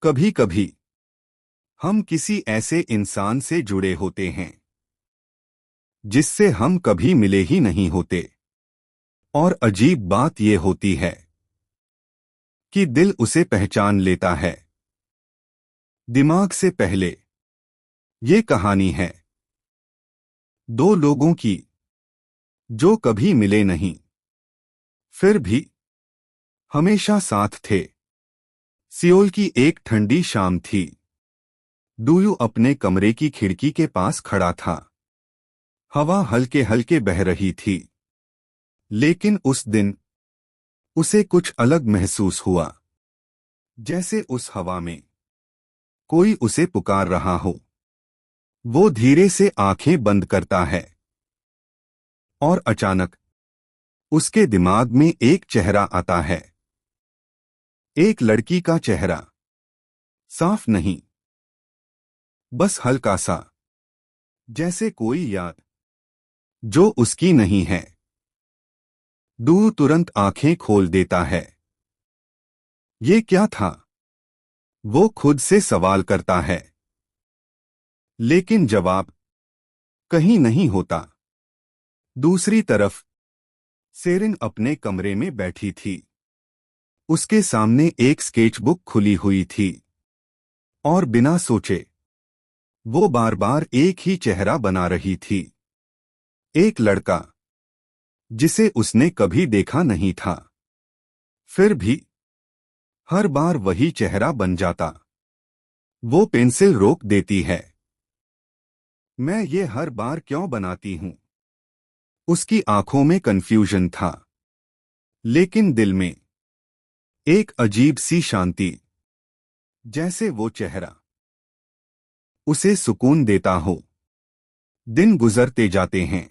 कभी कभी हम किसी ऐसे इंसान से जुड़े होते हैं जिससे हम कभी मिले ही नहीं होते। और अजीब बात यह होती है कि दिल उसे पहचान लेता है दिमाग से पहले। ये कहानी है दो लोगों की जो कभी मिले नहीं, फिर भी हमेशा साथ थे। सियोल की एक ठंडी शाम थी। डूयू अपने कमरे की खिड़की के पास खड़ा था। हवा हल्के हल्के बह रही थी, लेकिन उस दिन उसे कुछ अलग महसूस हुआ, जैसे उस हवा में कोई उसे पुकार रहा हो। वो धीरे से आंखें बंद करता है और अचानक उसके दिमाग में एक चेहरा आता है। एक लड़की का चेहरा, साफ नहीं, बस हल्का सा, जैसे कोई याद जो उसकी नहीं है। डू तुरंत आंखें खोल देता है। ये क्या था? वो खुद से सवाल करता है, लेकिन जवाब कहीं नहीं होता। दूसरी तरफ सेरिन अपने कमरे में बैठी थी। उसके सामने एक स्केचबुक खुली हुई थी और बिना सोचे वो बार बार एक ही चेहरा बना रही थी। एक लड़का जिसे उसने कभी देखा नहीं था, फिर भी हर बार वही चेहरा बन जाता। वो पेंसिल रोक देती है। मैं ये हर बार क्यों बनाती हूं? उसकी आंखों में कंफ्यूजन था, लेकिन दिल में एक अजीब सी शांति, जैसे वो चेहरा उसे सुकून देता हो। दिन गुजरते जाते हैं,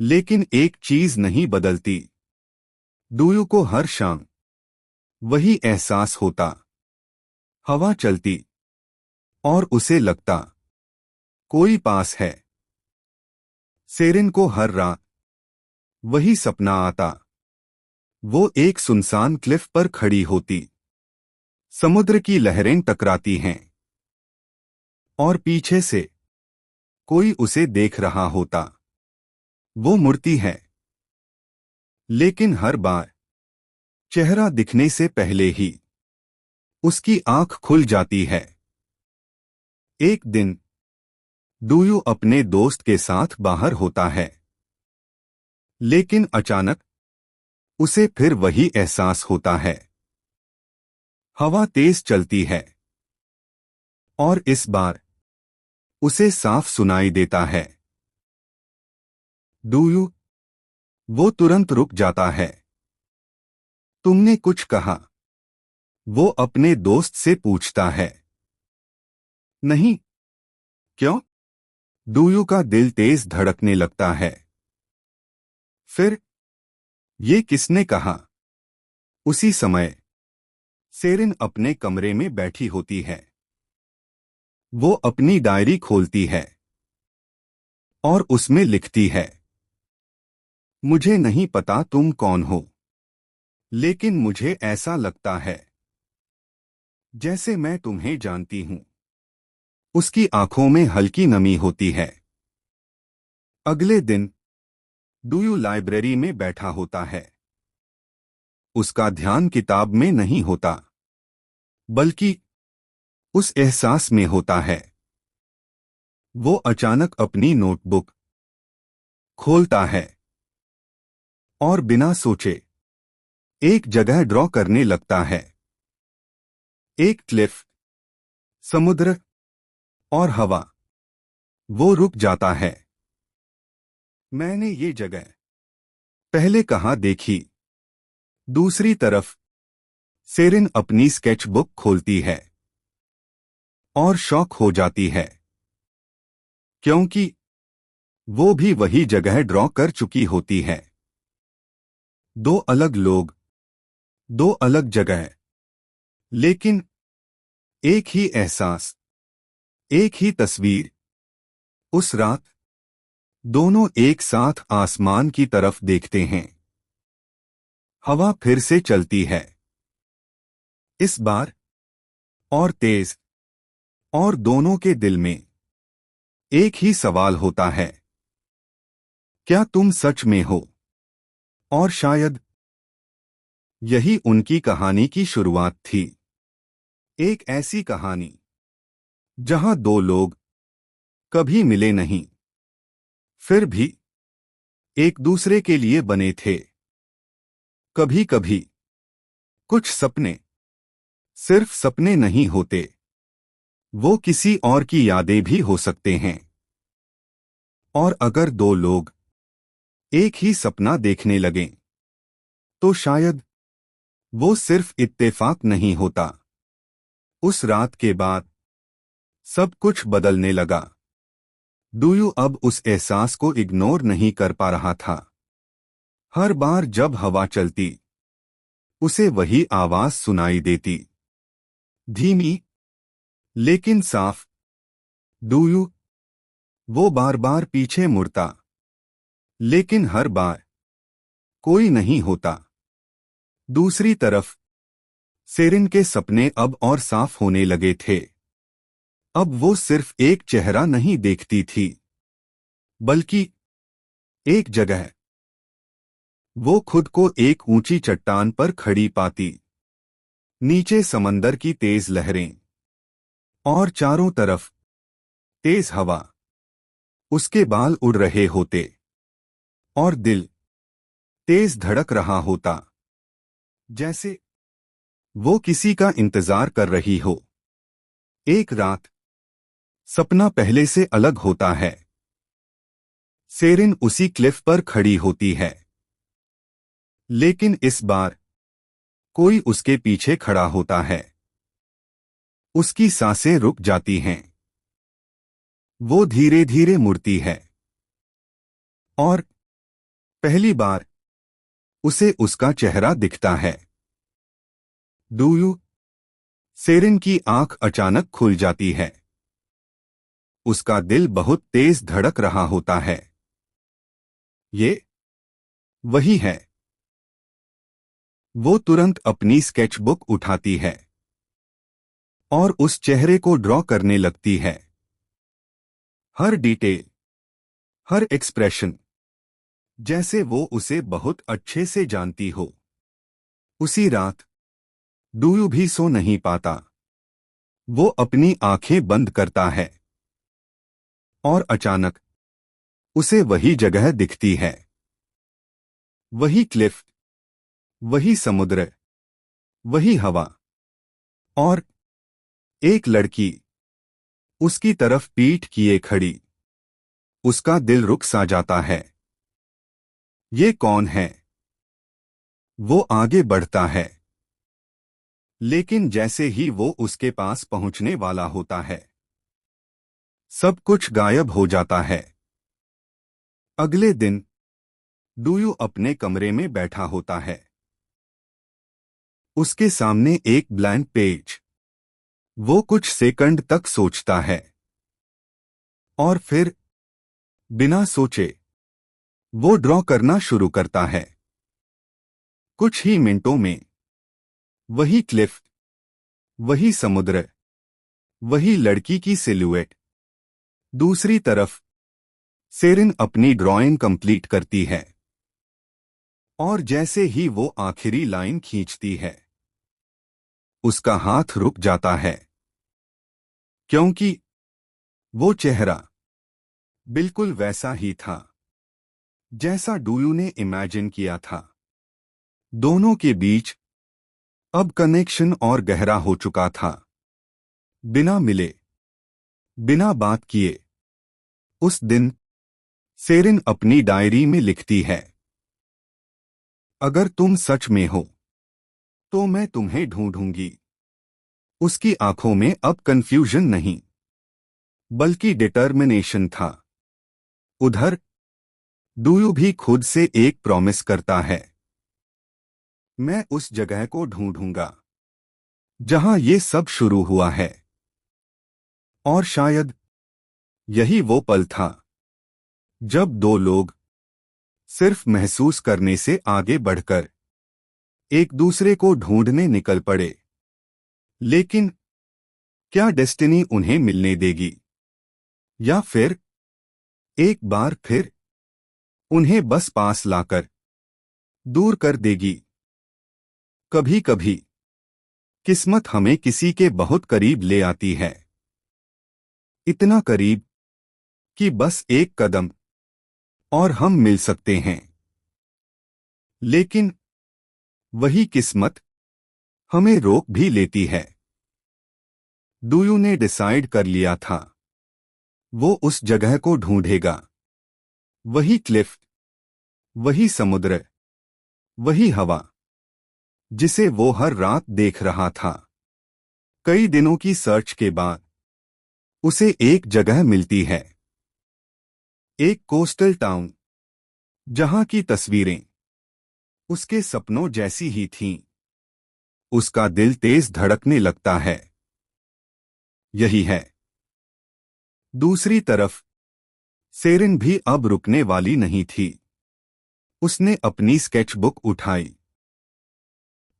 लेकिन एक चीज नहीं बदलती। डूयू को हर शाम वही एहसास होता। हवा चलती और उसे लगता कोई पास है। सेरिन को हर रात वही सपना आता। वो एक सुनसान क्लिफ पर खड़ी होती। समुद्र की लहरें टकराती हैं और पीछे से कोई उसे देख रहा होता। वो मुड़ती है, लेकिन हर बार चेहरा दिखने से पहले ही उसकी आंख खुल जाती है। एक दिन डूयू अपने दोस्त के साथ बाहर होता है, लेकिन अचानक उसे फिर वही एहसास होता है। हवा तेज चलती है और इस बार उसे साफ सुनाई देता है, डूयू। वो तुरंत रुक जाता है। तुमने कुछ कहा? वो अपने दोस्त से पूछता है। नहीं। क्यों? डूयू का दिल तेज धड़कने लगता है। फिर ये किसने कहा? उसी समय सेरिन अपने कमरे में बैठी होती है। वो अपनी डायरी खोलती है और उसमें लिखती है, मुझे नहीं पता तुम कौन हो, लेकिन मुझे ऐसा लगता है जैसे मैं तुम्हें जानती हूं। उसकी आंखों में हल्की नमी होती है। अगले दिन डूयू लाइब्रेरी में बैठा होता है। उसका ध्यान किताब में नहीं होता, बल्कि उस एहसास में होता है। वो अचानक अपनी नोटबुक खोलता है और बिना सोचे एक जगह ड्रॉ करने लगता है। एक क्लिफ, समुद्र और हवा। वो रुक जाता है। मैंने ये जगह पहले कहाँ देखी? दूसरी तरफ सेरिन अपनी स्केचबुक खोलती है और शॉक हो जाती है, क्योंकि वो भी वही जगह ड्रॉ कर चुकी होती है। दो अलग लोग, दो अलग जगह, लेकिन एक ही एहसास, एक ही तस्वीर। उस रात दोनों एक साथ आसमान की तरफ देखते हैं। हवा फिर से चलती है। इस बार और तेज, और दोनों के दिल में एक ही सवाल होता है, क्या तुम सच में हो? और शायद यही उनकी कहानी की शुरुआत थी। एक ऐसी कहानी जहां दो लोग कभी मिले नहीं, फिर भी एक दूसरे के लिए बने थे। कभी कभी कुछ सपने सिर्फ सपने नहीं होते, वो किसी और की यादें भी हो सकते हैं। और अगर दो लोग एक ही सपना देखने लगें, तो शायद वो सिर्फ इत्तेफाक नहीं होता। उस रात के बाद सब कुछ बदलने लगा। दुयू अब उस एहसास को इग्नोर नहीं कर पा रहा था। हर बार जब हवा चलती, उसे वही आवाज सुनाई देती, धीमी लेकिन साफ, दुयू। वो बार बार पीछे मुड़ता, लेकिन हर बार कोई नहीं होता। दूसरी तरफ सेरिन के सपने अब और साफ होने लगे थे। अब वो सिर्फ एक चेहरा नहीं देखती थी, बल्कि एक जगह। वो खुद को एक ऊंची चट्टान पर खड़ी पाती, नीचे समंदर की तेज लहरें, और चारों तरफ तेज हवा। उसके बाल उड़ रहे होते, और दिल तेज धड़क रहा होता, जैसे वो किसी का इंतजार कर रही हो। एक रात सपना पहले से अलग होता है। सेरिन उसी क्लिफ पर खड़ी होती है, लेकिन इस बार कोई उसके पीछे खड़ा होता है। उसकी सांसें रुक जाती हैं। वो धीरे धीरे मुड़ती है, और पहली बार उसे उसका चेहरा दिखता है। Do you? सेरिन की आंख अचानक खुल जाती है। उसका दिल बहुत तेज धड़क रहा होता है। ये वही है। वो तुरंत अपनी स्केचबुक उठाती है और उस चेहरे को ड्रॉ करने लगती है। हर डिटेल, हर एक्सप्रेशन, जैसे वो उसे बहुत अच्छे से जानती हो। उसी रात डूयू भी सो नहीं पाता। वो अपनी आंखें बंद करता है, और अचानक उसे वही जगह दिखती है। वही क्लिफ, वही समुद्र, वही हवा, और एक लड़की उसकी तरफ पीठ किए खड़ी। उसका दिल रुक सा जाता है। ये कौन है? वो आगे बढ़ता है, लेकिन जैसे ही वो उसके पास पहुंचने वाला होता है, सब कुछ गायब हो जाता है। अगले दिन डूयू अपने कमरे में बैठा होता है। उसके सामने एक ब्लैंक पेज। वो कुछ सेकंड तक सोचता है, और फिर बिना सोचे वो ड्रॉ करना शुरू करता है। कुछ ही मिनटों में वही क्लिफ, वही समुद्र, वही लड़की की सिलुएट। दूसरी तरफ सेरिन अपनी ड्राइंग कंप्लीट करती है, और जैसे ही वो आखिरी लाइन खींचती है, उसका हाथ रुक जाता है, क्योंकि वो चेहरा बिल्कुल वैसा ही था जैसा डूयू ने इमेजिन किया था। दोनों के बीच अब कनेक्शन और गहरा हो चुका था। बिना मिले, बिना बात किए। उस दिन सेरिन अपनी डायरी में लिखती है, अगर तुम सच में हो तो मैं तुम्हें ढूंढूंगी। उसकी आंखों में अब कंफ्यूजन नहीं, बल्कि डिटर्मिनेशन था। उधर डूयू भी खुद से एक प्रॉमिस करता है, मैं उस जगह को ढूंढूंगा जहां ये सब शुरू हुआ है। और शायद यही वो पल था जब दो लोग सिर्फ महसूस करने से आगे बढ़कर एक दूसरे को ढूंढने निकल पड़े। लेकिन क्या डेस्टिनी उन्हें मिलने देगी, या फिर एक बार फिर उन्हें बस पास लाकर दूर कर देगी? कभी कभी किस्मत हमें किसी के बहुत करीब ले आती है, इतना करीब कि बस एक कदम और हम मिल सकते हैं। लेकिन वही किस्मत हमें रोक भी लेती है। डूयू ने डिसाइड कर लिया था, वो उस जगह को ढूंढेगा, वही क्लिफ, वही समुद्र, वही हवा जिसे वो हर रात देख रहा था। कई दिनों की सर्च के बाद उसे एक जगह मिलती है, एक कोस्टल टाउन, जहां की तस्वीरें उसके सपनों जैसी ही थीं। उसका दिल तेज धड़कने लगता है। यही है। दूसरी तरफ सेरिन भी अब रुकने वाली नहीं थी। उसने अपनी स्केचबुक उठाई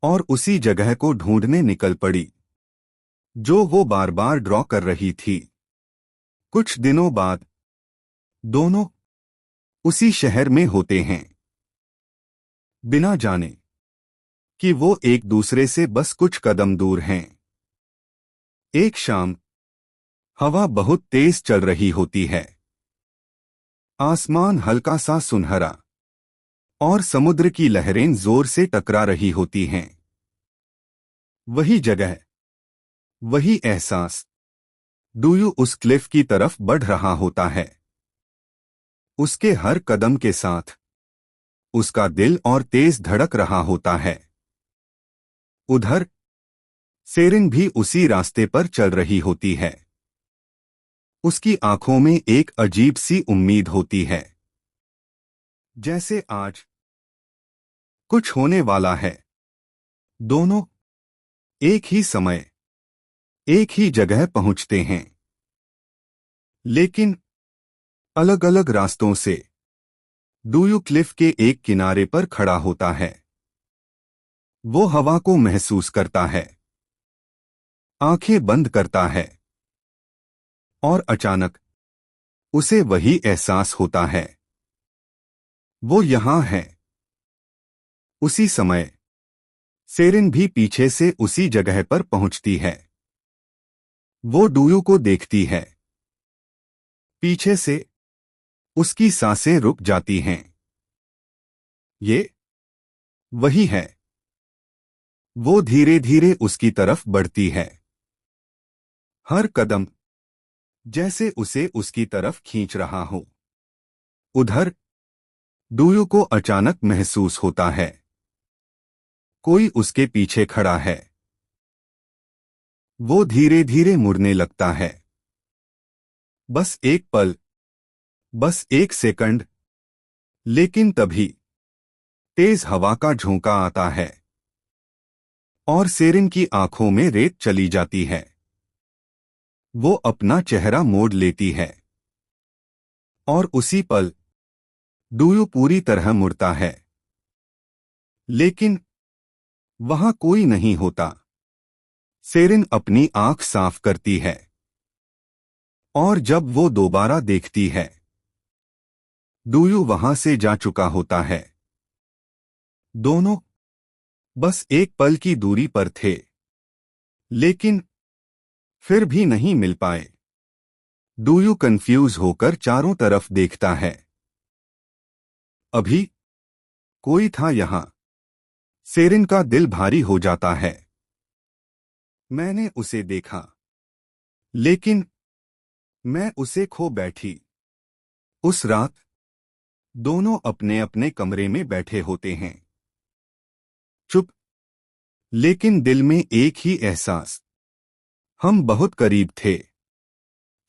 और उसी जगह को ढूंढने निकल पड़ी जो वो बार बार ड्रॉ कर रही थी। कुछ दिनों बाद दोनों उसी शहर में होते हैं, बिना जाने कि वो एक दूसरे से बस कुछ कदम दूर हैं। एक शाम हवा बहुत तेज चल रही होती है। आसमान हल्का सा सुनहरा और समुद्र की लहरें जोर से टकरा रही होती हैं। वही जगह, वही एहसास। डूयू उस क्लिफ की तरफ बढ़ रहा होता है। उसके हर कदम के साथ उसका दिल और तेज धड़क रहा होता है। उधर सेरिन भी उसी रास्ते पर चल रही होती है। उसकी आंखों में एक अजीब सी उम्मीद होती है, जैसे आज कुछ होने वाला है। दोनों एक ही समय एक ही जगह पहुंचते हैं, लेकिन अलग अलग रास्तों से। डूयू क्लिफ के एक किनारे पर खड़ा होता है। वो हवा को महसूस करता है, आंखें बंद करता है, और अचानक उसे वही एहसास होता है। वो यहां है। उसी समय सेरिन भी पीछे से उसी जगह पर पहुंचती है। वो डूयू को देखती है। पीछे से उसकी सांसें रुक जाती हैं। ये वही है। वो धीरे धीरे उसकी तरफ बढ़ती है। हर कदम जैसे उसे उसकी तरफ खींच रहा हो। उधर डूयू को अचानक महसूस होता है, कोई उसके पीछे खड़ा है। वो धीरे धीरे मुड़ने लगता है। बस एक पल, बस एक सेकंड। लेकिन तभी तेज हवा का झोंका आता है और सेरिन की आंखों में रेत चली जाती है। वो अपना चेहरा मोड़ लेती है और उसी पल डूयू पूरी तरह मुड़ता है। लेकिन वहां कोई नहीं होता। सेरिन अपनी आंख साफ करती है और जब वो दोबारा देखती है, डूयू वहां से जा चुका होता है। दोनों बस एक पल की दूरी पर थे, लेकिन फिर भी नहीं मिल पाए। डूयू कंफ्यूज होकर चारों तरफ देखता है। अभी कोई था यहां। सेरिन का दिल भारी हो जाता है। मैंने उसे देखा, लेकिन मैं उसे खो बैठी। उस रात दोनों अपने अपने कमरे में बैठे होते हैं, चुप, लेकिन दिल में एक ही एहसास, हम बहुत करीब थे,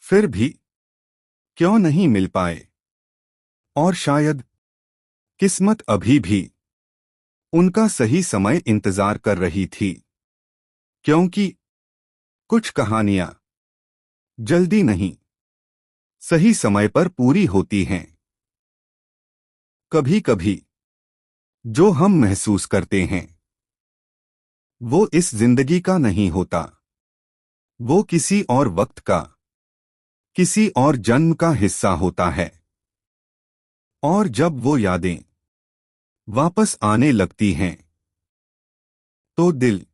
फिर भी क्यों नहीं मिल पाए। और शायद किस्मत अभी भी उनका सही समय इंतजार कर रही थी, क्योंकि कुछ कहानियां जल्दी नहीं, सही समय पर पूरी होती हैं। कभी कभी जो हम महसूस करते हैं वो इस जिंदगी का नहीं होता, वो किसी और वक्त का, किसी और जन्म का हिस्सा होता है। और जब वो यादें वापस आने लगती हैं तो दिल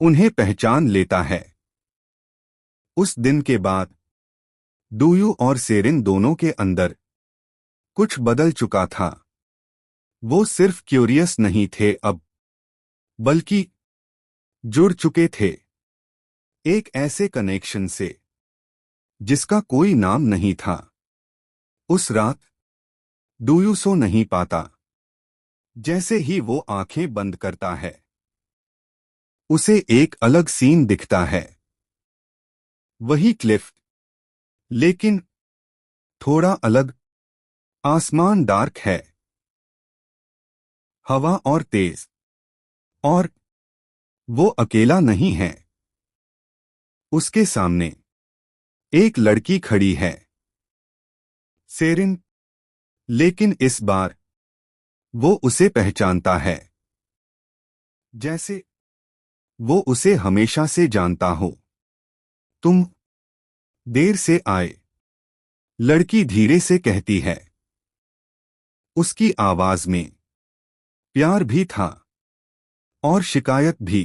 उन्हें पहचान लेता है। उस दिन के बाद डूयू और सेरिन दोनों के अंदर कुछ बदल चुका था। वो सिर्फ क्यूरियस नहीं थे अब, बल्कि जुड़ चुके थे एक ऐसे कनेक्शन से जिसका कोई नाम नहीं था। उस रात डूयू सो नहीं पाता। जैसे ही वो आंखें बंद करता है उसे एक अलग सीन दिखता है। वही क्लिफ, लेकिन थोड़ा अलग। आसमान डार्क है, हवा और तेज, और वो अकेला नहीं है। उसके सामने एक लड़की खड़ी है, सेरिन। लेकिन इस बार वो उसे पहचानता है, जैसे वो उसे हमेशा से जानता हो। तुम देर से आए, लड़की धीरे से कहती है। उसकी आवाज में प्यार भी था और शिकायत भी।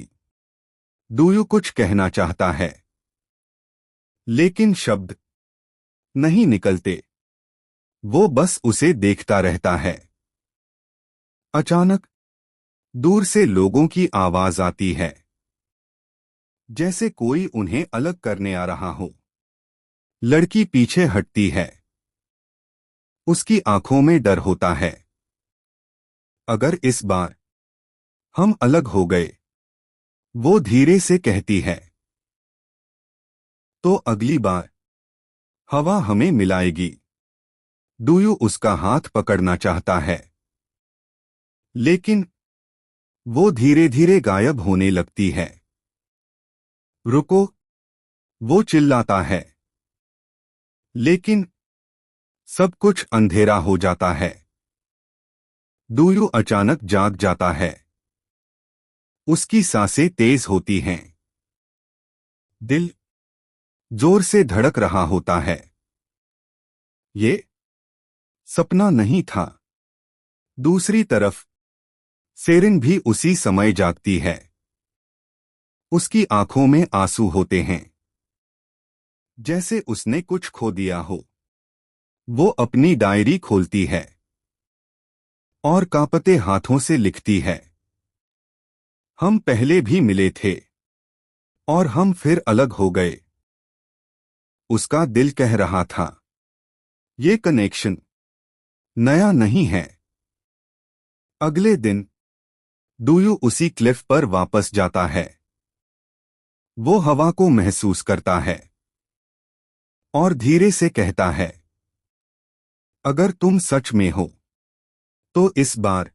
डूयू कुछ कहना चाहता है, लेकिन शब्द नहीं निकलते। वो बस उसे देखता रहता है। अचानक दूर से लोगों की आवाज आती है, जैसे कोई उन्हें अलग करने आ रहा हो। लड़की पीछे हटती है। उसकी आंखों में डर होता है। अगर इस बार हम अलग हो गए, वो धीरे से कहती है, तो अगली बार हवा हमें मिलाएगी। डूयू उसका हाथ पकड़ना चाहता है, लेकिन वो धीरे धीरे गायब होने लगती है। रुको, वो चिल्लाता है, लेकिन सब कुछ अंधेरा हो जाता है। डूयू अचानक जाग जाता है। उसकी सांसें तेज होती हैं। दिल जोर से धड़क रहा होता है। ये सपना नहीं था। दूसरी तरफ सेरिन भी उसी समय जागती है। उसकी आंखों में आंसू होते हैं, जैसे उसने कुछ खो दिया हो। वो अपनी डायरी खोलती है और कांपते हाथों से लिखती है, हम पहले भी मिले थे और हम फिर अलग हो गए। उसका दिल कह रहा था, ये कनेक्शन नया नहीं है। अगले दिन डूयू उसी क्लिफ पर वापस जाता है। वो हवा को महसूस करता है और धीरे से कहता है, अगर तुम सच में हो तो इस बार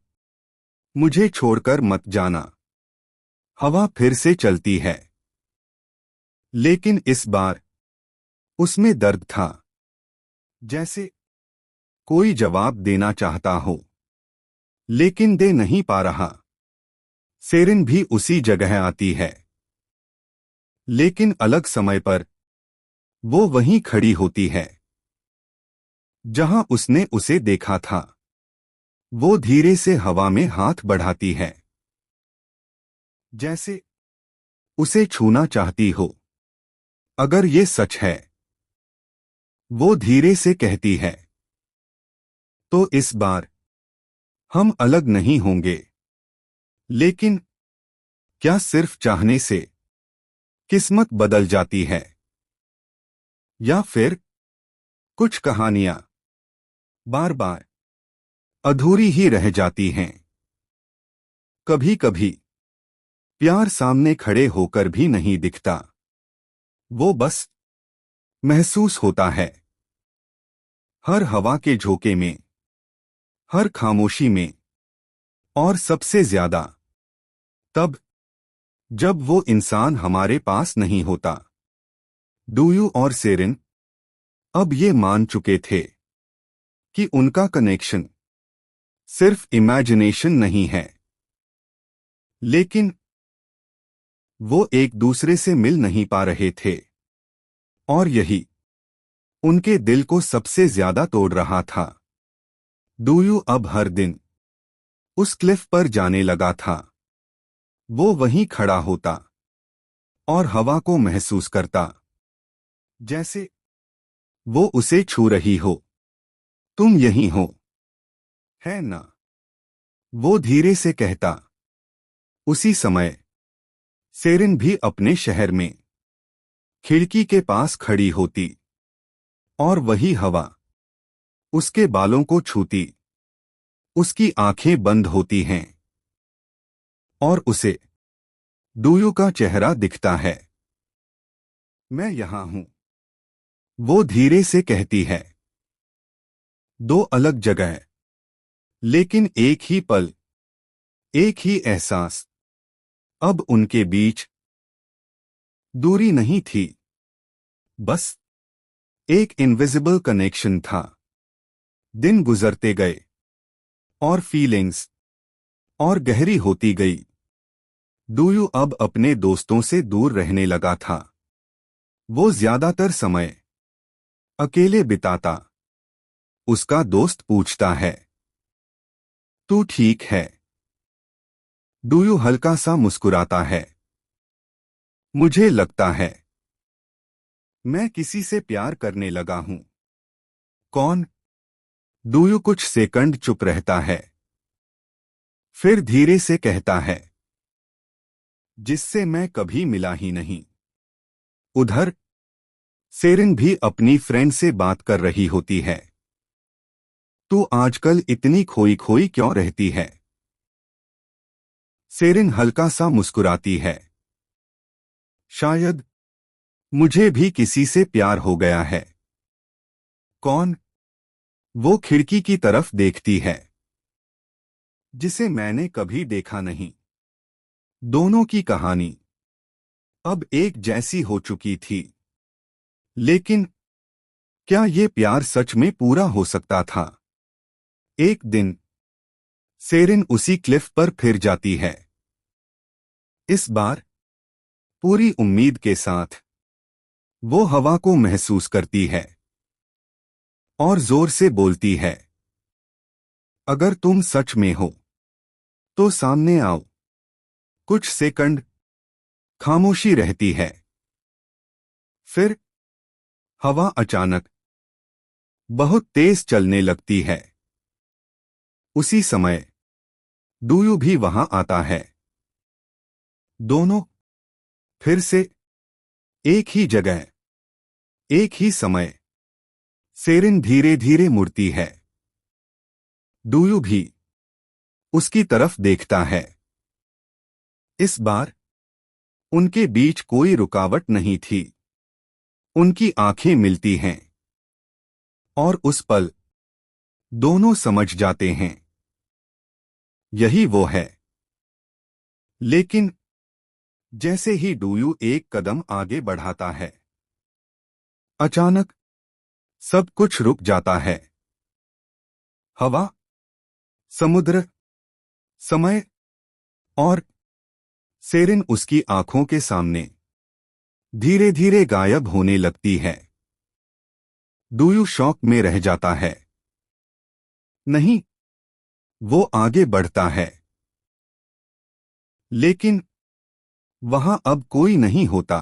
मुझे छोड़कर मत जाना। हवा फिर से चलती है, लेकिन इस बार उसमें दर्द था, जैसे कोई जवाब देना चाहता हो लेकिन दे नहीं पा रहा। सेरिन भी उसी जगह आती है, लेकिन अलग समय पर। वो वहीं खड़ी होती है जहां उसने उसे देखा था। वो धीरे से हवा में हाथ बढ़ाती है, जैसे उसे छूना चाहती हो। अगर ये सच है, वो धीरे से कहती है, तो इस बार हम अलग नहीं होंगे। लेकिन क्या सिर्फ चाहने से किस्मत बदल जाती है, या फिर कुछ कहानियां बार बार अधूरी ही रह जाती हैं? कभी कभी प्यार सामने खड़े होकर भी नहीं दिखता। वो बस महसूस होता है, हर हवा के झोंके में, हर खामोशी में, और सबसे ज्यादा तब जब वो इंसान हमारे पास नहीं होता। डूयू और सेरिन अब ये मान चुके थे कि उनका कनेक्शन सिर्फ इमेजिनेशन नहीं है, लेकिन वो एक दूसरे से मिल नहीं पा रहे थे और यही उनके दिल को सबसे ज्यादा तोड़ रहा था। डूयू अब हर दिन उस क्लिफ पर जाने लगा था। वो वहीं खड़ा होता और हवा को महसूस करता जैसे वो उसे छू रही हो। तुम यहीं हो, है ना? वो धीरे से कहता। उसी समय सेरिन भी अपने शहर में खिड़की के पास खड़ी होती और वही हवा उसके बालों को छूती। उसकी आंखें बंद होती हैं और उसे डूयू का चेहरा दिखता है। मैं यहां हूं, वो धीरे से कहती है। दो अलग जगह, लेकिन एक ही पल, एक ही एहसास। अब उनके बीच दूरी नहीं थी, बस एक इनविजिबल कनेक्शन था। दिन गुजरते गए और फीलिंग्स और गहरी होती गई। डूयू अब अपने दोस्तों से दूर रहने लगा था। वो ज्यादातर समय अकेले बिताता। उसका दोस्त पूछता है, तू ठीक है? डूयू हल्का सा मुस्कुराता है। मुझे लगता है मैं किसी से प्यार करने लगा हूं। कौन? डूयू कुछ सेकंड चुप रहता है, फिर धीरे से कहता है, जिससे मैं कभी मिला ही नहीं। उधर सेरिन भी अपनी फ्रेंड से बात कर रही होती है। तू आजकल इतनी खोई खोई क्यों रहती है? सेरिन हल्का सा मुस्कुराती है। शायद मुझे भी किसी से प्यार हो गया है। कौन? वो खिड़की की तरफ देखती है, जिसे मैंने कभी देखा नहीं। दोनों की कहानी अब एक जैसी हो चुकी थी, लेकिन क्या ये प्यार सच में पूरा हो सकता था? एक दिन सेरिन उसी क्लिफ पर फिर जाती है। इस बार पूरी उम्मीद के साथ वो हवा को महसूस करती है और जोर से बोलती है, अगर तुम सच में हो तो सामने आओ। कुछ सेकंड खामोशी रहती है, फिर हवा अचानक बहुत तेज चलने लगती है। उसी समय डूयू भी वहां आता है। दोनों फिर से एक ही जगह, एक ही समय। सेरिन धीरे धीरे मुड़ती है। डूयू भी उसकी तरफ देखता है। इस बार उनके बीच कोई रुकावट नहीं थी। उनकी आंखें मिलती हैं और उस पल दोनों समझ जाते हैं, यही वो है। लेकिन जैसे ही डूयू एक कदम आगे बढ़ाता है, अचानक सब कुछ रुक जाता है। हवा, समुद्र, समय और सेरिन उसकी आंखों के सामने धीरे धीरे गायब होने लगती है। डूयू शॉक में रह जाता है। नहीं, वो आगे बढ़ता है, लेकिन वहां अब कोई नहीं होता।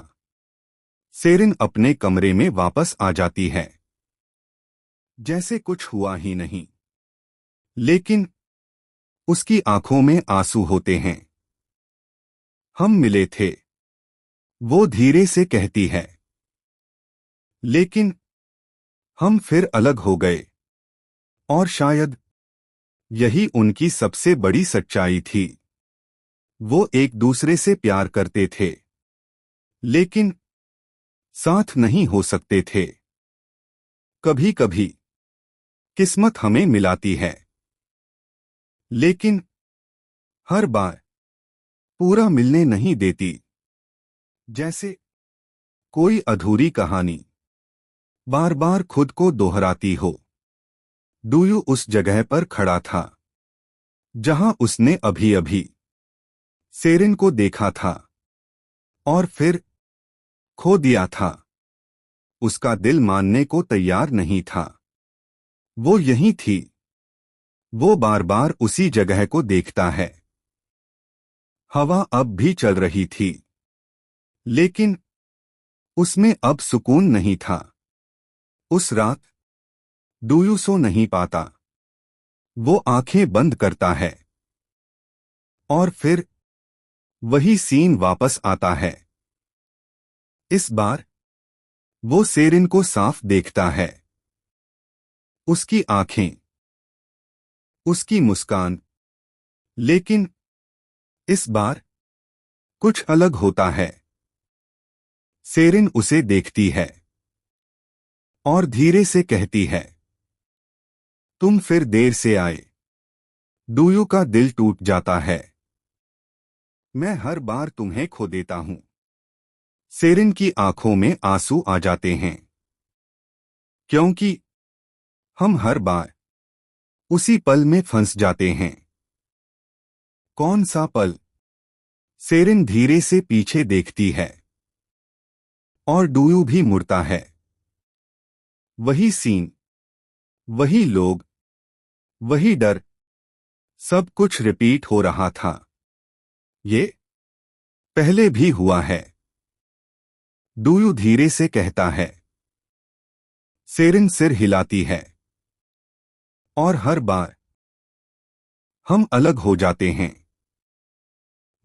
सेरिन अपने कमरे में वापस आ जाती है, जैसे कुछ हुआ ही नहीं। लेकिन उसकी आंखों में आंसू होते हैं। हम मिले थे, वो धीरे से कहती है, लेकिन हम फिर अलग हो गए। और शायद यही उनकी सबसे बड़ी सच्चाई थी। वो एक दूसरे से प्यार करते थे, लेकिन साथ नहीं हो सकते थे। कभी कभी किस्मत हमें मिलाती है, लेकिन हर बार पूरा मिलने नहीं देती। जैसे कोई अधूरी कहानी बार बार खुद को दोहराती हो। डूयू उस जगह पर खड़ा था जहां उसने अभी अभी सेरिन को देखा था। और फिर खो दिया था। उसका दिल मानने को तैयार नहीं था। वो यहीं थी। वो बार बार उसी जगह को देखता है। हवा अब भी चल रही थी, लेकिन उसमें अब सुकून नहीं था। उस रात डूयू सो नहीं पाता। वो आंखें बंद करता है और फिर वही सीन वापस आता है। इस बार वो सेरिन को साफ देखता है। उसकी आंखें, उसकी मुस्कान। लेकिन इस बार कुछ अलग होता है। सेरिन उसे देखती है और धीरे से कहती है, तुम फिर देर से आए। डूयू का दिल टूट जाता है। मैं हर बार तुम्हें खो देता हूं। सेरिन की आंखों में आंसू आ जाते हैं, क्योंकि हम हर बार उसी पल में फंस जाते हैं। कौन सा पल? सेरिन धीरे से पीछे देखती है और डूयू भी मुड़ता है। वही सीन, वही लोग, वही डर, सब कुछ रिपीट हो रहा था। ये पहले भी हुआ है। डूयू धीरे से कहता है। सेरिन सिर हिलाती है। और हर बार हम अलग हो जाते हैं।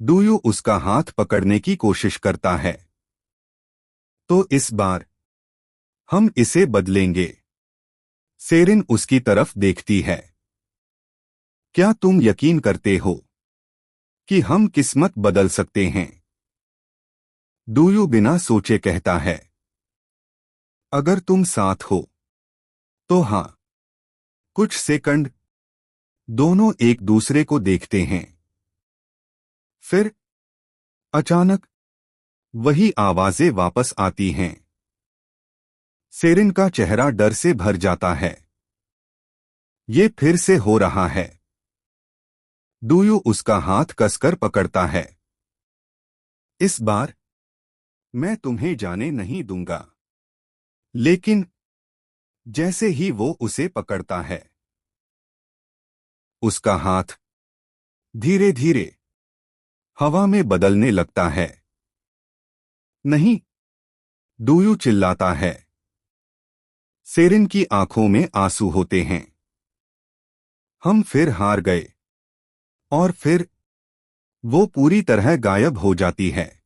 डूयू उसका हाथ पकड़ने की कोशिश करता है। तो इस बार हम इसे बदलेंगे। सेरिन उसकी तरफ देखती है। क्या तुम यकीन करते हो कि हम किस्मत बदल सकते हैं? डूयू बिना सोचे कहता है, अगर तुम साथ हो तो हां। कुछ सेकंड दोनों एक दूसरे को देखते हैं। फिर अचानक वही आवाजें वापस आती हैं। सेरिन का चेहरा डर से भर जाता है। ये फिर से हो रहा है। डूयू उसका हाथ कसकर पकड़ता है। इस बार मैं तुम्हें जाने नहीं दूंगा। लेकिन जैसे ही वो उसे पकड़ता है, उसका हाथ धीरे धीरे हवा में बदलने लगता है। नहीं, डूयू चिल्लाता है। सेरिन की आंखों में आंसू होते हैं। हम फिर हार गए। और फिर वो पूरी तरह गायब हो जाती है।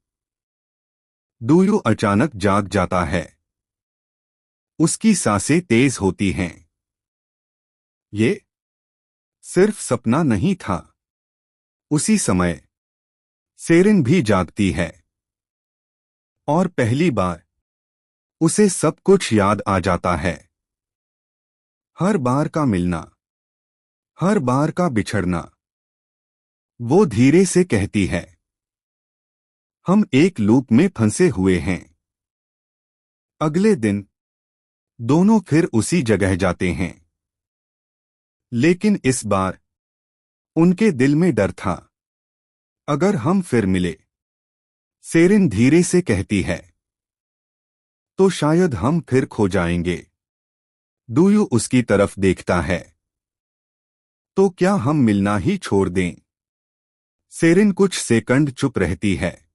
डूयू अचानक जाग जाता है। उसकी सांसें तेज होती हैं। ये सिर्फ सपना नहीं था। उसी समय सेरिन भी जागती है। और पहली बार उसे सब कुछ याद आ जाता है। हर बार का मिलना, हर बार का बिछड़ना। वो धीरे से कहती है, हम एक लूप में फंसे हुए हैं। अगले दिन दोनों फिर उसी जगह जाते हैं। लेकिन इस बार उनके दिल में डर था। अगर हम फिर मिले, सेरिन धीरे से कहती है, तो शायद हम फिर खो जाएंगे। डूयू उसकी तरफ देखता है। तो क्या हम मिलना ही छोड़ दें? सेरिन कुछ सेकंड चुप रहती है।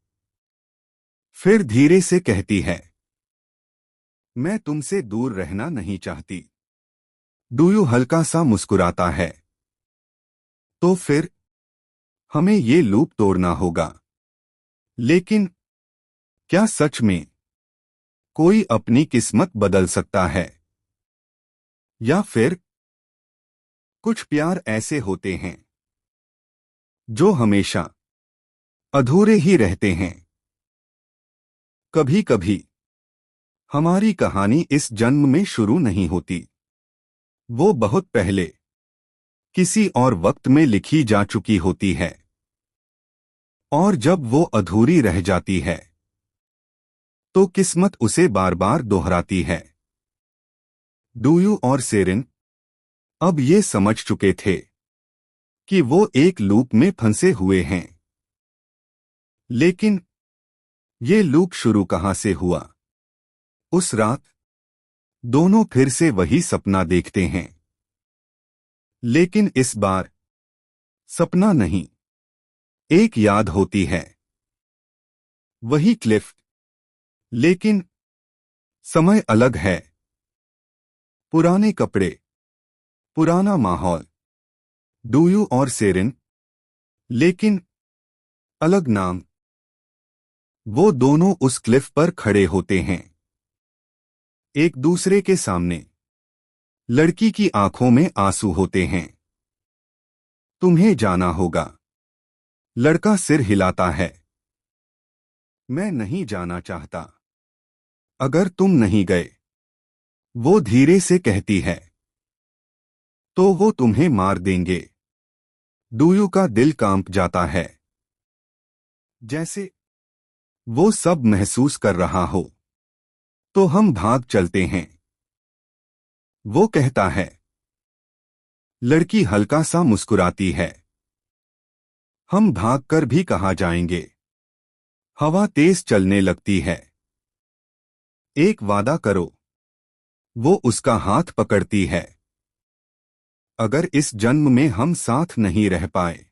फिर धीरे से कहती है, मैं तुमसे दूर रहना नहीं चाहती। डूयू हल्का सा मुस्कुराता है। तो फिर हमें ये लूप तोड़ना होगा। लेकिन क्या सच में कोई अपनी किस्मत बदल सकता है? या फिर कुछ प्यार ऐसे होते हैं जो हमेशा अधूरे ही रहते हैं? कभी कभी हमारी कहानी इस जन्म में शुरू नहीं होती। वो बहुत पहले किसी और वक्त में लिखी जा चुकी होती है। और जब वो अधूरी रह जाती है, तो किस्मत उसे बार बार दोहराती है। डूयू और सेरिन अब ये समझ चुके थे कि वो एक लूप में फंसे हुए हैं। लेकिन ये लूप शुरू कहाँ से हुआ? उस रात दोनों फिर से वही सपना देखते हैं, लेकिन इस बार सपना नहीं, एक याद होती है। वही क्लिफ, लेकिन समय अलग है। पुराने कपड़े, पुराना माहौल, डूयू और सेरिन, लेकिन अलग नाम। वो दोनों उस क्लिफ पर खड़े होते हैं, एक दूसरे के सामने। लड़की की आंखों में आंसू होते हैं। तुम्हें जाना होगा। लड़का सिर हिलाता है। मैं नहीं जाना चाहता। अगर तुम नहीं गए, वो धीरे से कहती है, तो वो तुम्हें मार देंगे। डूयू का दिल कांप जाता है, जैसे वो सब महसूस कर रहा हो। तो हम भाग चलते हैं, वो कहता है। लड़की हल्का सा मुस्कुराती है। हम भागकर भी कहाँ जाएंगे? हवा तेज चलने लगती है। एक वादा करो। वो उसका हाथ पकड़ती है। अगर इस जन्म में हम साथ नहीं रह पाए,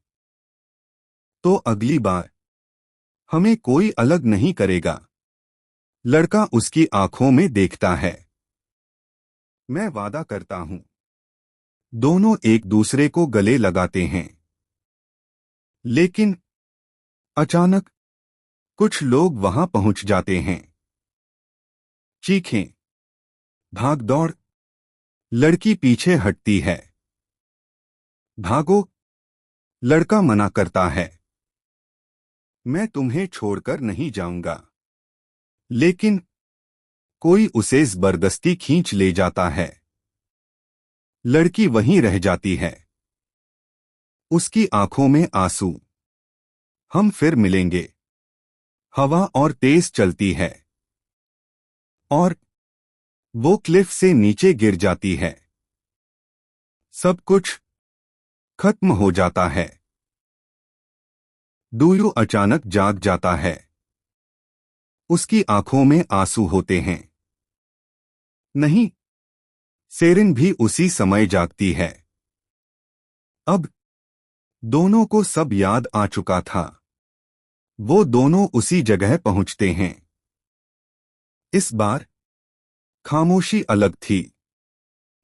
तो अगली बार हमें कोई अलग नहीं करेगा। लड़का उसकी आंखों में देखता है। मैं वादा करता हूं। दोनों एक दूसरे को गले लगाते हैं। लेकिन अचानक कुछ लोग वहां पहुंच जाते हैं। चीखें, भागदौड़। लड़की पीछे हटती है। भागो, लड़का मना करता है। मैं तुम्हें छोड़कर नहीं जाऊंगा। लेकिन कोई उसे जबरदस्ती खींच ले जाता है। लड़की वहीं रह जाती है, उसकी आंखों में आंसू। हम फिर मिलेंगे। हवा और तेज चलती है, और वो क्लिफ से नीचे गिर जाती है। सब कुछ खत्म हो जाता है। डूयू अचानक जाग जाता है। उसकी आंखों में आंसू होते हैं। नहीं, सेरिन भी उसी समय जागती है। अब दोनों को सब याद आ चुका था। वो दोनों उसी जगह पहुंचते हैं। इस बार खामोशी अलग थी।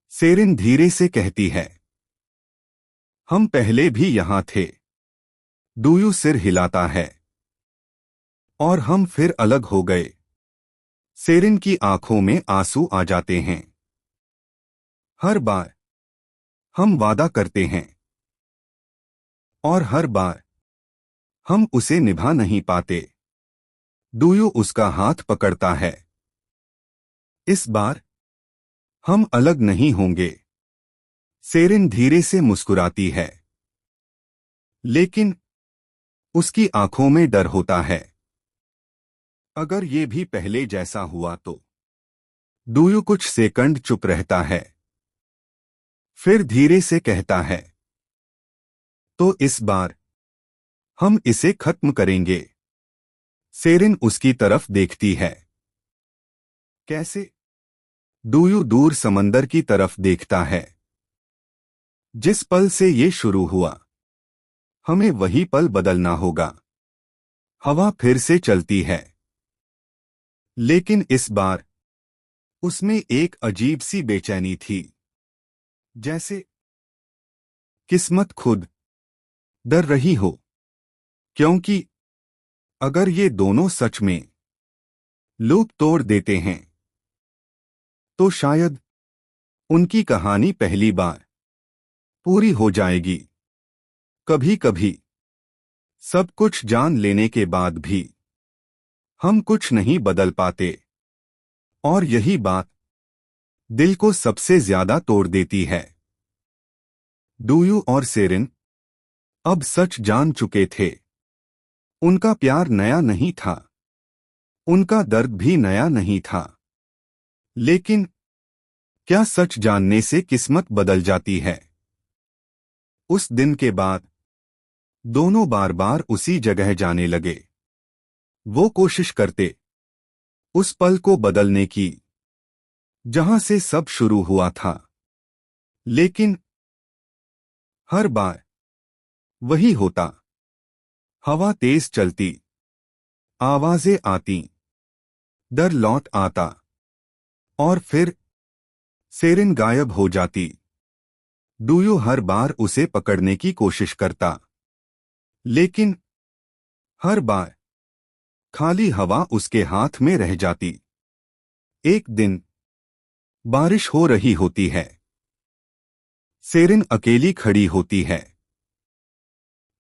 सेरिन धीरे से कहती है, हम पहले भी यहां थे। डूयू सिर हिलाता है। और हम फिर अलग हो गए। सेरिन की आंखों में आंसू आ जाते हैं। हर बार हम वादा करते हैं, और हर बार हम उसे निभा नहीं पाते। डूयू उसका हाथ पकड़ता है। इस बार हम अलग नहीं होंगे। सेरिन धीरे से मुस्कुराती है, लेकिन उसकी आंखों में डर होता है। अगर ये भी पहले जैसा हुआ तो। डूयू कुछ सेकंड चुप रहता है, फिर धीरे से कहता है, तो इस बार हम इसे खत्म करेंगे। सेरिन उसकी तरफ देखती है। कैसे? डूयू दूर समंदर की तरफ देखता है। जिस पल से ये शुरू हुआ, हमें वही पल बदलना होगा। हवा फिर से चलती है, लेकिन इस बार उसमें एक अजीब सी बेचैनी थी। जैसे किस्मत खुद डर रही हो। क्योंकि अगर ये दोनों सच में लूप तोड़ देते हैं, तो शायद उनकी कहानी पहली बार पूरी हो जाएगी। कभी कभी सब कुछ जान लेने के बाद भी हम कुछ नहीं बदल पाते, और यही बात दिल को सबसे ज्यादा तोड़ देती है। डूयू और सेरिन अब सच जान चुके थे। उनका प्यार नया नहीं था, उनका दर्द भी नया नहीं था। लेकिन क्या सच जानने से किस्मत बदल जाती है? उस दिन के बाद दोनों बार बार उसी जगह जाने लगे। वो कोशिश करते उस पल को बदलने की जहां से सब शुरू हुआ था, लेकिन हर बार वही होता। हवा तेज चलती, आवाजें आती, डर लौट आता, और फिर सेरिन गायब हो जाती। डूयू हर बार उसे पकड़ने की कोशिश करता, लेकिन हर बार खाली हवा उसके हाथ में रह जाती। एक दिन बारिश हो रही होती है। सेरिन अकेली खड़ी होती है,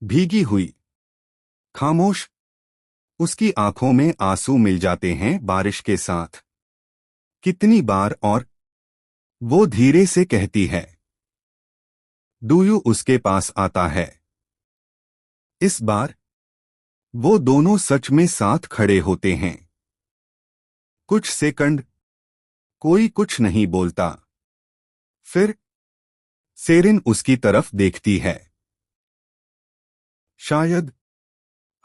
भीगी हुई, खामोश। उसकी आंखों में आंसू मिल जाते हैं बारिश के साथ। कितनी बार और वो धीरे से कहती है। डूयू उसके पास आता है। इस बार वो दोनों सच में साथ खड़े होते हैं। कुछ सेकंड कोई कुछ नहीं बोलता। फिर सेरिन उसकी तरफ देखती है। शायद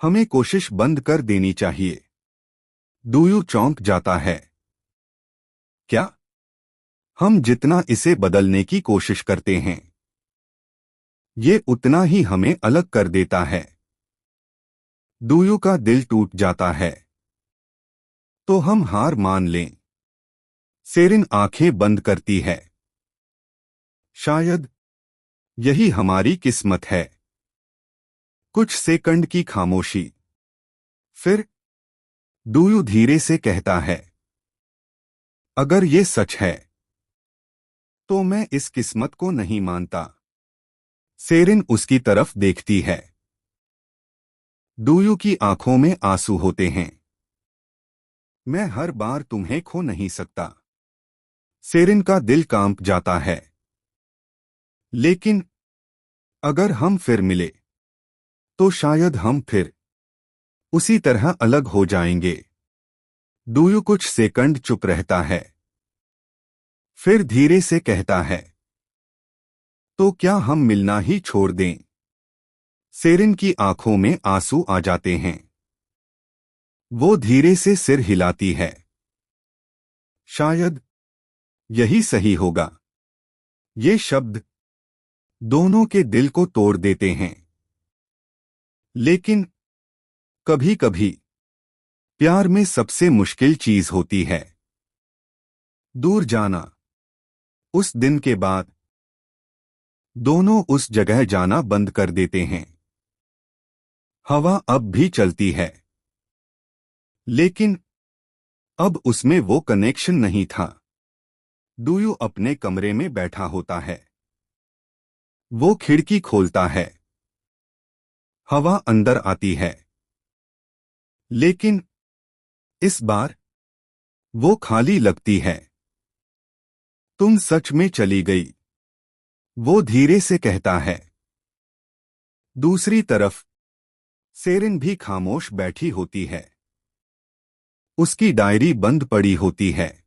हमें कोशिश बंद कर देनी चाहिए। डूयू चौंक जाता है। क्या? हम जितना इसे बदलने की कोशिश करते हैं, ये उतना ही हमें अलग कर देता है। डूयू का दिल टूट जाता है। तो हम हार मान लें। सेरिन आंखें बंद करती है। शायद यही हमारी किस्मत है। कुछ सेकंड की खामोशी। फिर डूयू धीरे से कहता है, अगर ये सच है तो मैं इस किस्मत को नहीं मानता। सेरिन उसकी तरफ देखती है। डूयू की आंखों में आंसू होते हैं। मैं हर बार तुम्हें खो नहीं सकता। सेरिन का दिल कांप जाता है। लेकिन अगर हम फिर मिले तो शायद हम फिर उसी तरह अलग हो जाएंगे। डूयू कुछ सेकंड चुप रहता है। फिर धीरे से कहता है, तो क्या हम मिलना ही छोड़ दें? सेरिन की आंखों में आंसू आ जाते हैं। वो धीरे से सिर हिलाती है। शायद यही सही होगा। ये शब्द दोनों के दिल को तोड़ देते हैं। लेकिन कभी कभी प्यार में सबसे मुश्किल चीज होती है दूर जाना। उस दिन के बाद दोनों उस जगह जाना बंद कर देते हैं। हवा अब भी चलती है, लेकिन अब उसमें वो कनेक्शन नहीं था। डूयू अपने कमरे में बैठा होता है। वो खिड़की खोलता है। हवा अंदर आती है, लेकिन इस बार वो खाली लगती है। तुम सच में चली गई, वो धीरे से कहता है। दूसरी तरफ सेरिन भी खामोश बैठी होती है। उसकी डायरी बंद पड़ी होती है।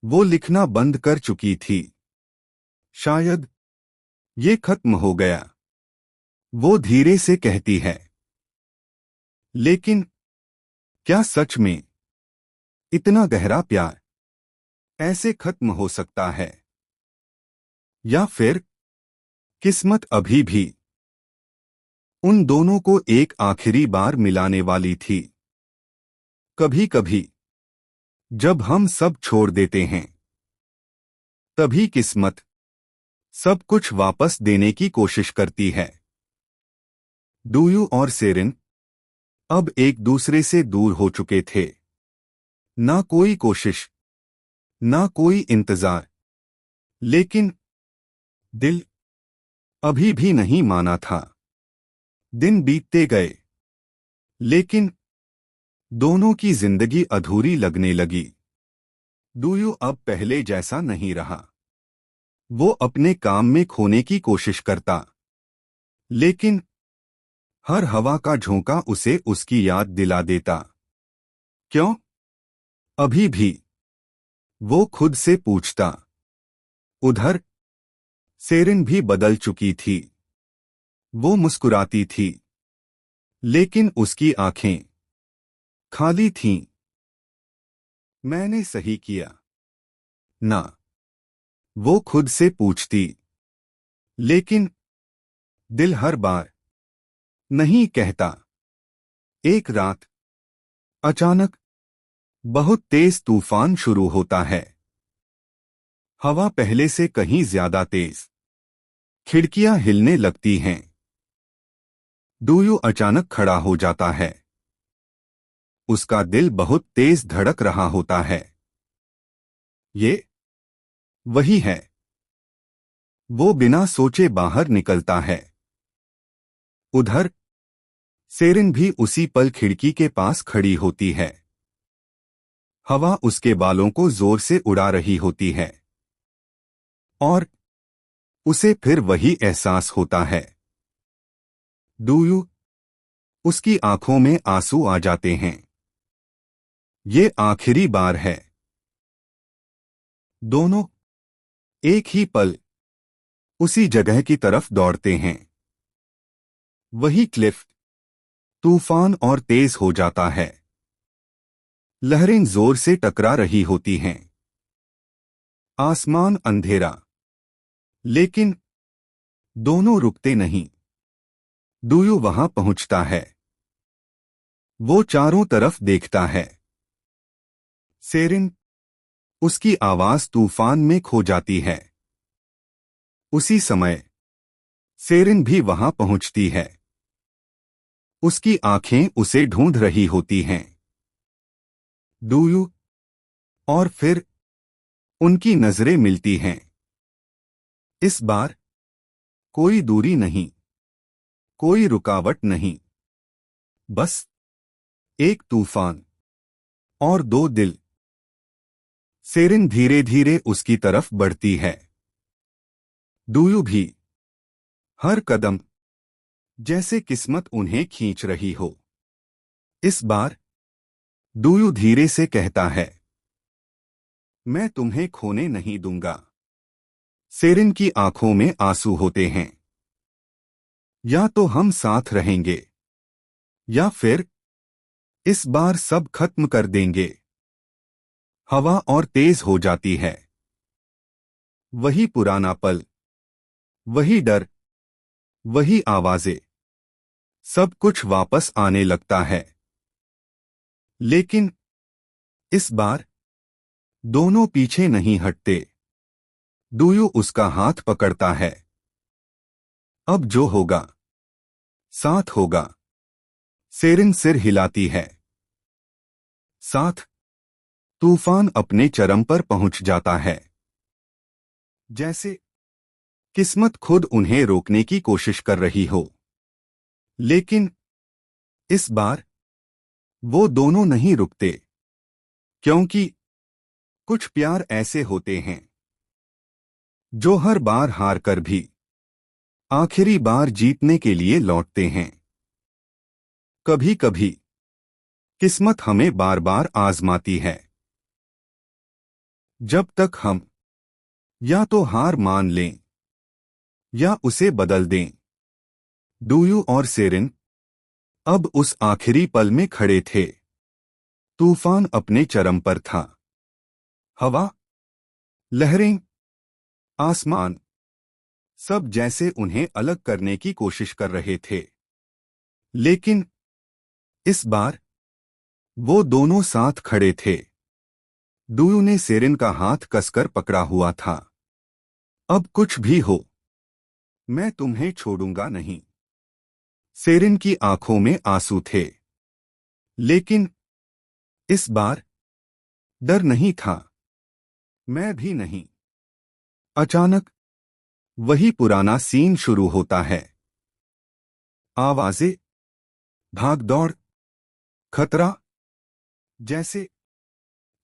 वो लिखना बंद कर चुकी थी। शायद ये खत्म हो गया, वो धीरे से कहती है। लेकिन क्या सच में इतना गहरा प्यार ऐसे खत्म हो सकता है? या फिर किस्मत अभी भी उन दोनों को एक आखिरी बार मिलाने वाली थी? कभी कभी जब हम सब छोड़ देते हैं, तभी किस्मत सब कुछ वापस देने की कोशिश करती है। डूयू और सेरिन अब एक दूसरे से दूर हो चुके थे। ना कोई कोशिश, ना कोई इंतजार, लेकिन दिल अभी भी नहीं माना था। दिन बीतते गए, लेकिन दोनों की जिंदगी अधूरी लगने लगी। डूयू अब पहले जैसा नहीं रहा। वो अपने काम में खोने की कोशिश करता, लेकिन हर हवा का झोंका उसे उसकी याद दिला देता। क्यों? अभी भी वो खुद से पूछता। उधर सेरिन भी बदल चुकी थी। वो मुस्कुराती थी, लेकिन उसकी आंखें खाली थीं। मैंने सही किया ना, वो खुद से पूछती। लेकिन दिल हर बार नहीं कहता। एक रात अचानक बहुत तेज तूफान शुरू होता है। हवा पहले से कहीं ज्यादा तेज। खिड़कियां हिलने लगती हैं। डूयू अचानक खड़ा हो जाता है। उसका दिल बहुत तेज धड़क रहा होता है। ये वही है। वो बिना सोचे बाहर निकलता है। उधर सेरिन भी उसी पल खिड़की के पास खड़ी होती है। हवा उसके बालों को जोर से उड़ा रही होती है। और उसे फिर वही एहसास होता है। डूयू, उसकी आंखों में आंसू आ जाते हैं। ये आखिरी बार है। दोनों एक ही पल उसी जगह की तरफ दौड़ते हैं। वही क्लिफ। तूफान और तेज हो जाता है। लहरें जोर से टकरा रही होती हैं। आसमान अंधेरा। लेकिन दोनों रुकते नहीं। डूयू वहां पहुंचता है। वो चारों तरफ देखता है। सेरिन, उसकी आवाज तूफान में खो जाती है। उसी समय सेरिन भी वहां पहुंचती है। उसकी आंखें उसे ढूंढ रही होती हैं। डूयू, और फिर उनकी नजरें मिलती हैं। इस बार कोई दूरी नहीं, कोई रुकावट नहीं। बस एक तूफान और दो दिल। सेरिन धीरे धीरे उसकी तरफ बढ़ती है। डूयू भी। हर कदम जैसे किस्मत उन्हें खींच रही हो। इस बार डूयू धीरे से कहता है, मैं तुम्हें खोने नहीं दूंगा। सेरिन की आंखों में आंसू होते हैं। या तो हम साथ रहेंगे, या फिर इस बार सब खत्म कर देंगे। हवा और तेज हो जाती है। वही पुराना पल, वही डर, वही आवाजें। सब कुछ वापस आने लगता है। लेकिन इस बार दोनों पीछे नहीं हटते। डूयू उसका हाथ पकड़ता है। अब जो होगा साथ होगा। सेरिन सिर हिलाती है। साथ। तूफान अपने चरम पर पहुंच जाता है। जैसे किस्मत खुद उन्हें रोकने की कोशिश कर रही हो। लेकिन इस बार वो दोनों नहीं रुकते। क्योंकि कुछ प्यार ऐसे होते हैं जो हर बार हार कर भी आखिरी बार जीतने के लिए लौटते हैं। कभी कभी किस्मत हमें बार बार आजमाती है। जब तक हम या तो हार मान लें या उसे बदल दें। डूयू और सेरिन अब उस आखिरी पल में खड़े थे। तूफान अपने चरम पर था। हवा, लहरें, आसमान, सब जैसे उन्हें अलग करने की कोशिश कर रहे थे। लेकिन इस बार वो दोनों साथ खड़े थे। डूयू ने सेरिन का हाथ कसकर पकड़ा हुआ था। अब कुछ भी हो, मैं तुम्हें छोड़ूंगा नहीं। सेरिन की आंखों में आंसू थे। लेकिन इस बार डर नहीं था। मैं भी नहीं। अचानक वही पुराना सीन शुरू होता है। आवाजें, भागदौड़, खतरा। जैसे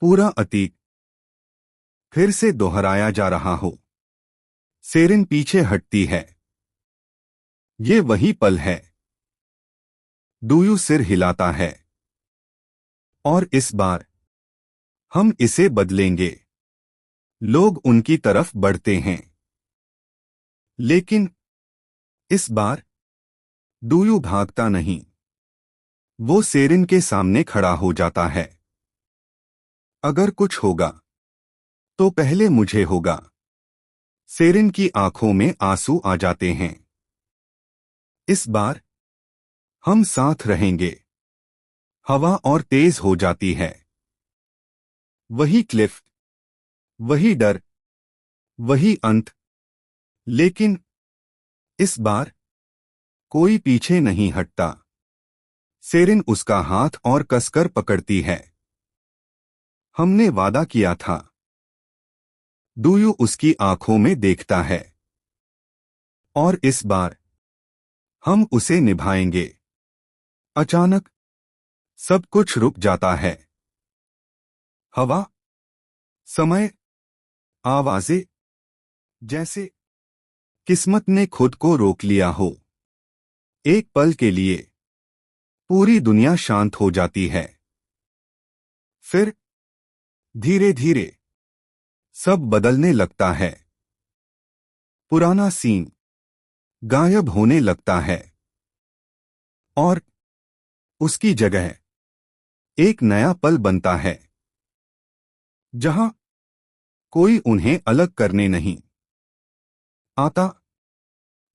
पूरा अतीत फिर से दोहराया जा रहा हो। सेरिन पीछे हटती है। ये वही पल है। डूयू सिर हिलाता है। और इस बार हम इसे बदलेंगे। लोग उनकी तरफ बढ़ते हैं। लेकिन इस बार डूयू भागता नहीं। वो सेरिन के सामने खड़ा हो जाता है। अगर कुछ होगा तो पहले मुझे होगा। सेरिन की आंखों में आंसू आ जाते हैं। इस बार हम साथ रहेंगे। हवा और तेज हो जाती है। वही क्लिफ, वही डर, वही अंत। लेकिन इस बार कोई पीछे नहीं हटता। सेरिन उसका हाथ और कसकर पकड़ती है। हमने वादा किया था। डूयू उसकी आंखों में देखता है। और इस बार हम उसे निभाएंगे। अचानक सब कुछ रुक जाता है। हवा, समय, आवाजें, जैसे किस्मत ने खुद को रोक लिया हो। एक पल के लिए पूरी दुनिया शांत हो जाती है। फिर धीरे धीरे सब बदलने लगता है। पुराना सीन गायब होने लगता है और उसकी जगह एक नया पल बनता है, जहां कोई उन्हें अलग करने नहीं आता।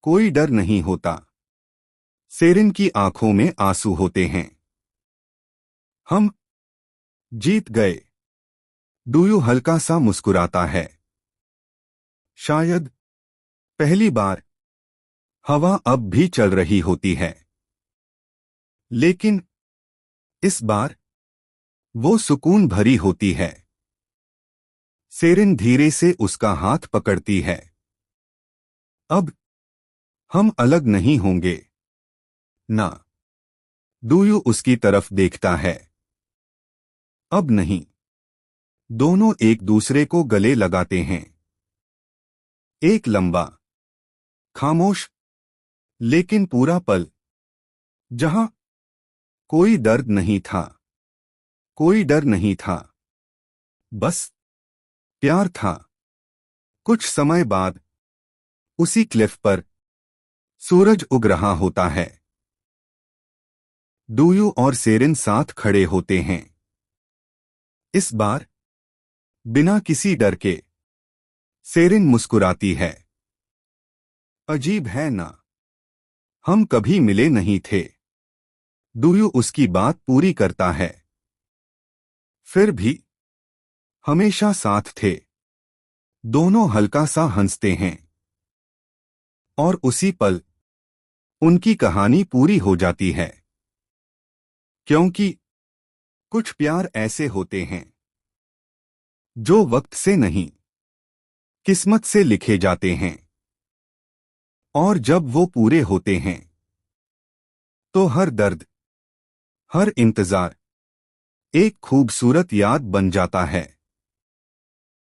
कोई डर नहीं होता। सेरिन की आंखों में आंसू होते हैं। हम जीत गए। डूयू हल्का सा मुस्कुराता है। शायद पहली बार। हवा अब भी चल रही होती है, लेकिन इस बार वो सुकून भरी होती है। सेरिन धीरे से उसका हाथ पकड़ती है। अब हम अलग नहीं होंगे। ना। डूयू उसकी तरफ देखता है। अब नहीं। दोनों एक दूसरे को गले लगाते हैं। एक लंबा, खामोश, लेकिन पूरा पल, जहां कोई दर्द नहीं था, कोई डर नहीं था, बस प्यार था। कुछ समय बाद उसी क्लिफ पर सूरज उग रहा होता है। डूयू और सेरिन साथ खड़े होते हैं। इस बार बिना किसी डर के। सेरिन मुस्कुराती है। अजीब है ना, हम कभी मिले नहीं थे। डूयू उसकी बात पूरी करता है। फिर भी हमेशा साथ थे। दोनों हल्का सा हंसते हैं और उसी पल उनकी कहानी पूरी हो जाती है। क्योंकि कुछ प्यार ऐसे होते हैं जो वक्त से नहीं, किस्मत से लिखे जाते हैं। और जब वो पूरे होते हैं तो हर दर्द, हर इंतजार एक खूबसूरत याद बन जाता है।